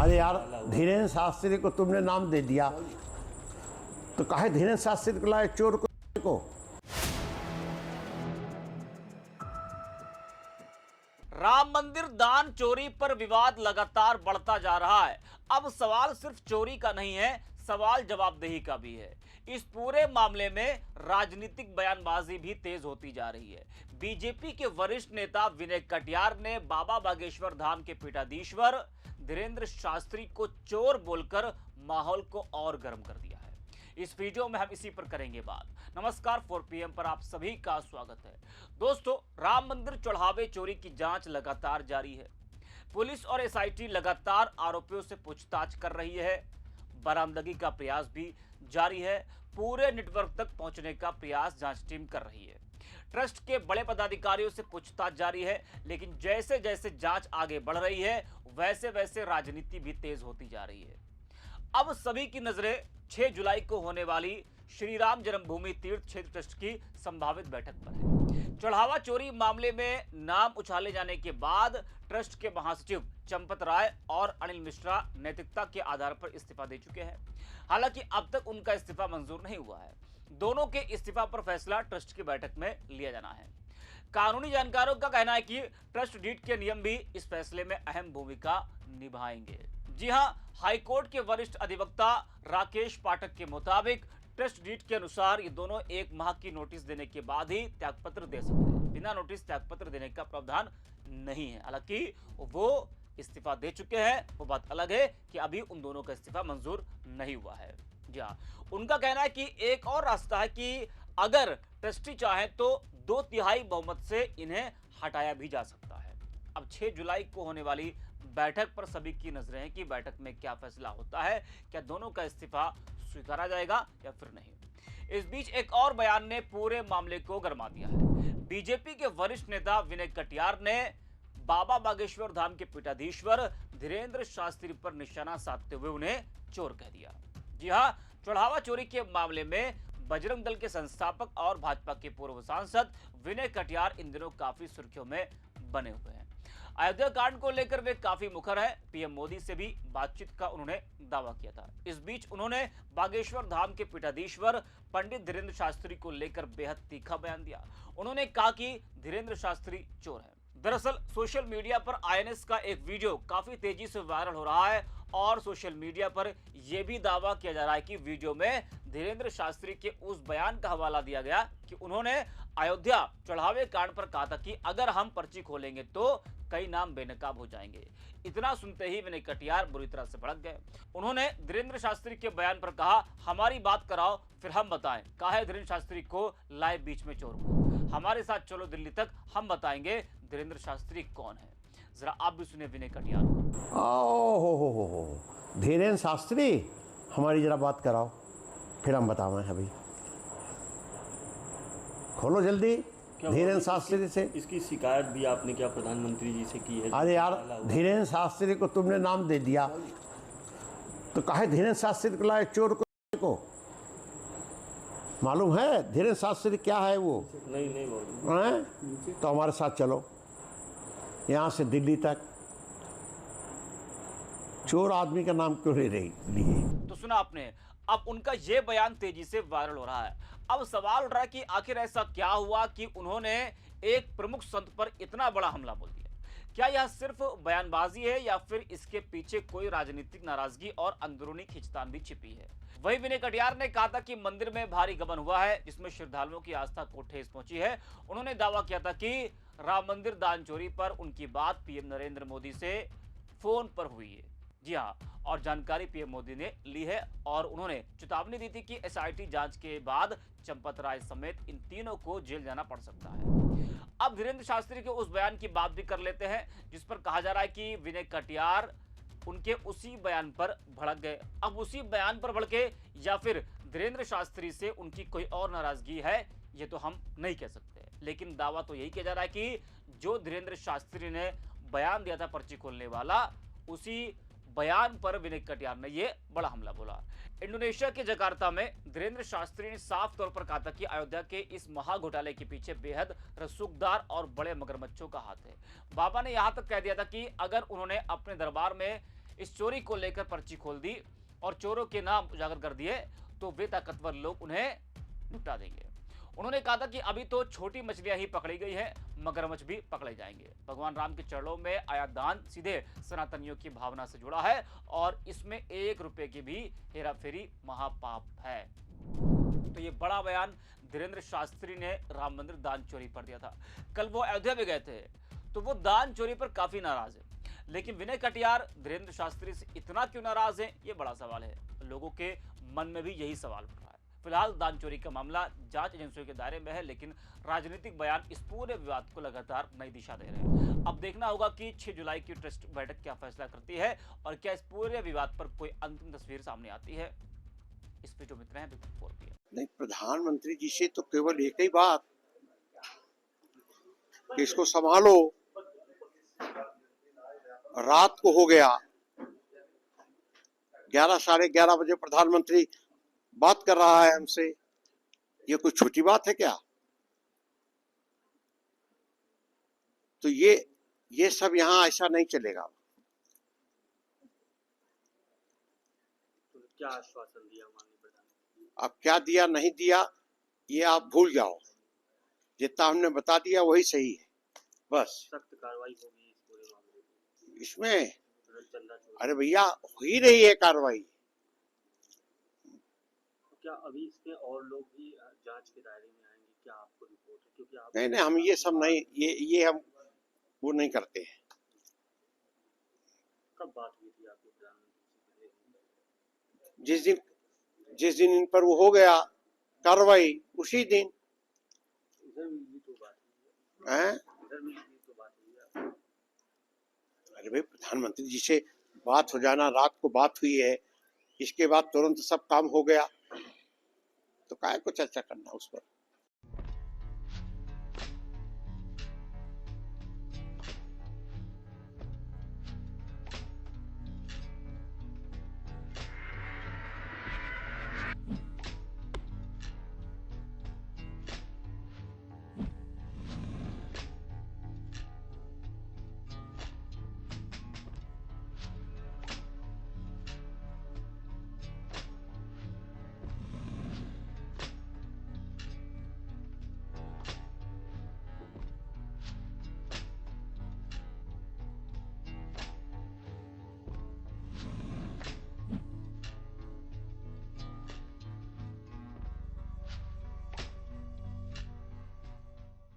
अरे यार, धीरेन्द्र शास्त्री को तुमने नाम दे दिया तो काहे धीरेन्द्र शास्त्री को लाए चोर को? राम मंदिर दान चोरी पर विवाद लगातार बढ़ता जा रहा है। अब सवाल सिर्फ चोरी का नहीं है, सवाल जवाबदेही का भी है। इस पूरे मामले में राजनीतिक बयानबाजी भी तेज होती जा रही है। बीजेपी के वरिष्ठ नेता विनय कटियार ने बाबा बागेश्वर धाम के पीठाधीश्वर धीरेन्द्र शास्त्री को चोर बोलकर माहौल को और गर्म कर दिया है। इस वीडियो में हम इसी पर करेंगे बात। नमस्कार, 4 PM पर आप सभी का स्वागत है। दोस्तों, राम मंदिर चढ़ावे चोरी की जांच लगातार जारी है। पुलिस और SIT लगातार आरोपियों से पूछताछ कर रही है। बरामदगी का प्रयास भी जारी है। पूरे नेटवर्क तक पहुंचने का प्रयास जांच टीम कर रही है। ट्रस्ट के बड़े पदाधिकारियों से पूछताछ जारी है, लेकिन जैसे जैसे जांच आगे बढ़ रही है वैसे वैसे राजनीति भी तेज होती जा रही है। अब सभी की नजरें 6 जुलाई को होने वाली श्री राम जन्मभूमि तीर्थ क्षेत्र ट्रस्ट की संभावित बैठक पर है। चढ़ावा चोरी मामले में नाम उछाले जाने के बाद ट्रस्ट के महासचिव चंपत राय और अनिल मिश्रा नैतिकता के आधार पर इस्तीफा दे चुके हैं। हालांकि अब तक उनका इस्तीफा मंजूर नहीं हुआ है। दोनों के इस्तीफा पर फैसला ट्रस्ट की बैठक में लिया जाना है। कानूनी जानकारों का कहना है कि ट्रस्ट डीड के नियम भी इस फैसले में अहम भूमिका निभाएंगे। जी हां, हाईकोर्ट के वरिष्ठ अधिवक्ता राकेश पाठक के मुताबिक ट्रस्ट डीड के अनुसार ये दोनों 1 माह की नोटिस देने के बाद ही त्यागपत्र दे सकते हैं। बिना नोटिस त्यागपत्र देने का प्रावधान नहीं है। हालांकि वो इस्तीफा दे चुके हैं। वो बात अलग है कि अभी उन दोनों का इस्तीफा मंजूर नहीं हुआ है। जी हाँ, उनका कहना है कि एक और रास्ता है कि अगर ट्रस्टी चाहे तो 2/3 बहुमत से इन्हें हटाया भी जा सकता है। अब 6 जुलाई को होने वाली बैठक पर सभी की नजरें हैं कि बैठक में क्या फैसला होता है। क्या दोनों का इस्तीफा स्वीकारा जाएगा या फिर नहीं। इस बीच एक और बयान ने पूरे मामले को गरमा दिया है। बीजेपी के वरिष्ठ नेता विनय कटियार ने बाबा बागेश्वर धाम के पीठाधीश्वर धीरेन्द्र शास्त्री पर निशाना साधते हुए उन्हें चोर कह दिया। जी हां, चढ़ावा चोरी के मामले में बजरंग दल के संस्थापक और भाजपा के पूर्व सांसद विनय कटियार इन दिनों काफी सुर्खियों में बने हुए हैं। अयोध्या कांड को लेकर वे काफी मुखर है। PM मोदी से भी बातचीत का उन्होंने दावा किया था। इस बीच उन्होंने बागेश्वर धाम के पीठाधीश्वर पंडित धीरेन्द्र शास्त्री को लेकर बेहद तीखा बयान दिया। उन्होंने कहा कि धीरेन्द्र शास्त्री चोर है। दरअसल सोशल मीडिया पर INS का एक वीडियो काफी तेजी से वायरल हो रहा है और सोशल मीडिया पर यह भी दावा किया जा रहा है कि वीडियो में धीरेन्द्र शास्त्री के उस बयान का हवाला दिया गया कि उन्होंने अयोध्या चढ़ावे कांड पर कहा था कि अगर हम पर्ची खोलेंगे तो कई नाम बेनकाब हो जाएंगे। इतना सुनते ही विनय कटियार बुरी तरह से भड़क गए। उन्होंने धीरेन्द्र शास्त्री के बयान पर कहा, हमारी बात कराओ फिर हम बताएं। काहे धीरेन्द्र शास्त्री को लाए बीच में चोर को। हमारे साथ चलो दिल्ली तक, हम बताएंगे धीरेन्द्र शास्त्री कौन है। जरा आप भी सुने विनय कटियार। हो धीरेन्द्र शास्त्री, हमारी जरा बात कराओ फिर हम बतावें। अभी खोलो जल्दी धीरेन्द्र शास्त्री से। इसकी शिकायत भी आपने क्या प्रधानमंत्री जी से की है? अरे यार, धीरेन्द्र शास्त्री को तुमने नाम दे दिया तो काहे धीरेन्द्र शास्त्री को लाए चोर को? मालूम है धीरेन्द्र शास्त्री क्या है वो? नहीं बोल। तो हमारे साथ चलो यहाँ से दिल्ली तक। चोर आदमी का नाम क्यों ले रही लिए? तो सुना आपने। अब उनका यह बयान तेजी से वायरल हो रहा है। अब सवाल उठ रहा है कि आखिर ऐसा क्या हुआ कि उन्होंने एक प्रमुख संत पर इतना बड़ा हमला बोल दिया। क्या यह सिर्फ बयानबाजी है या फिर इसके पीछे कोई राजनीतिक नाराजगी और अंदरूनी खींचतान भी छिपी है? वही विनय कटियार ने कहा था कि मंदिर में भारी गबन हुआ है, जिसमें श्रद्धालुओं की आस्था को ठेस पहुंची है। उन्होंने दावा किया था कि राम मंदिर दान चोरी पर उनकी बात PM नरेंद्र मोदी से फोन पर हुई है। जी हाँ, और जानकारी PM मोदी ने ली है और उन्होंने चेतावनी दी थी कि SIT जांच के बाद चंपत राय समेत इन तीनों को जेल जाना पड़ सकता है। अब धीरेन्द्र शास्त्री के उस बयान की बात भी कर लेते हैं जिस पर कहा जा रहा है कि विनय कटियार उनके उसी बयान पर भड़क गए। अब उसी बयान पर भड़के या फिर धीरेन्द्र शास्त्री से उनकी कोई और नाराजगी है, ये तो हम नहीं कह सकते। लेकिन दावा तो यही किया जा रहा है कि जो धीरेन्द्र शास्त्री ने बयान दिया था पर्ची खोलने वाला, उसी बयान पर विनय कटियार ने यह बड़ा हमला बोला। इंडोनेशिया के जकार्ता में धीरेन्द्र शास्त्री ने साफ तौर पर कहा था कि अयोध्या के इस महाघोटाले के पीछे बेहद रसूखदार और बड़े मगरमच्छों का हाथ है। बाबा ने यहां तक कह दिया था कि अगर उन्होंने अपने दरबार में इस चोरी को लेकर पर्ची खोल दी और चोरों के नाम उजागर कर दिए तो वे ताकतवर लोग उन्हें निपटा देंगे। उन्होंने कहा था कि अभी तो छोटी मछलियां ही पकड़ी गई है, मगरमच्छ भी पकड़े जाएंगे। भगवान राम के चरणों में आया दान सीधे सनातनियों की भावना से जुड़ा है और इसमें 1 रुपए की भी हेराफेरी महापाप है। तो ये बड़ा बयान धीरेन्द्र शास्त्री ने राम मंदिर दान चोरी पर दिया था। कल वो अयोध्या में गए थे तो वो दान चोरी पर काफी नाराज है, लेकिन विनय कटियार धीरेन्द्र शास्त्री से इतना क्यों नाराज है, ये बड़ा सवाल है। लोगों के मन में भी यही सवाल उठ रहा है। फिलहाल दान चोरी का मामला जांच एजेंसियों के दायरे में है, लेकिन राजनीतिक बयान इस पूरे विवाद को लगातार नई दिशा दे रहे हैं। अब देखना होगा कि 6 जुलाई की ट्रस्ट बैठक क्या फैसला करती है और क्या इस पूरे विवाद पर कोई अंतिम तस्वीर सामने आती है। इस पे जो मित्र हैं बिग 4 पे नहीं, प्रधानमंत्री जी से तो केवल एक ही बात कि इसको संभालो। रात को हो गया 11 साढ़े 11 बजे प्रधानमंत्री बात कर रहा है हमसे, ये कोई छोटी बात है क्या? तो ये सब यहाँ ऐसा नहीं चलेगा। तो क्या आश्वासन दिया माननीय प्रधानमंत्री? अब क्या दिया नहीं दिया ये आप भूल जाओ, जितना हमने बता दिया वही सही है, बस। सख्त कार्रवाई होगी इस पूरे मामले में? इसमें चंदा चोरी। अरे भैया हो ही रही है कार्रवाई। तो क्या अभी इसमें और लोग भी जांच के दायरे में आएंगे? क्या आपको रिपोर्ट है? क्योंकि आप नहीं, हम ये सब नहीं, ये हम वो नहीं करते हैं। कब बात हुई थी आपके प्रधानमंत्री से? जिस दिन इन पर वो हो गया कार्रवाई उसी दिन इधर भी तो बात हुई है। है। इधर भी तो बात हुई है। अरे भाई प्रधानमंत्री जी से बात हो जाना, रात को बात हुई है, इसके बाद तुरंत सब काम हो गया, तो काहे को चर्चा करना उस पर।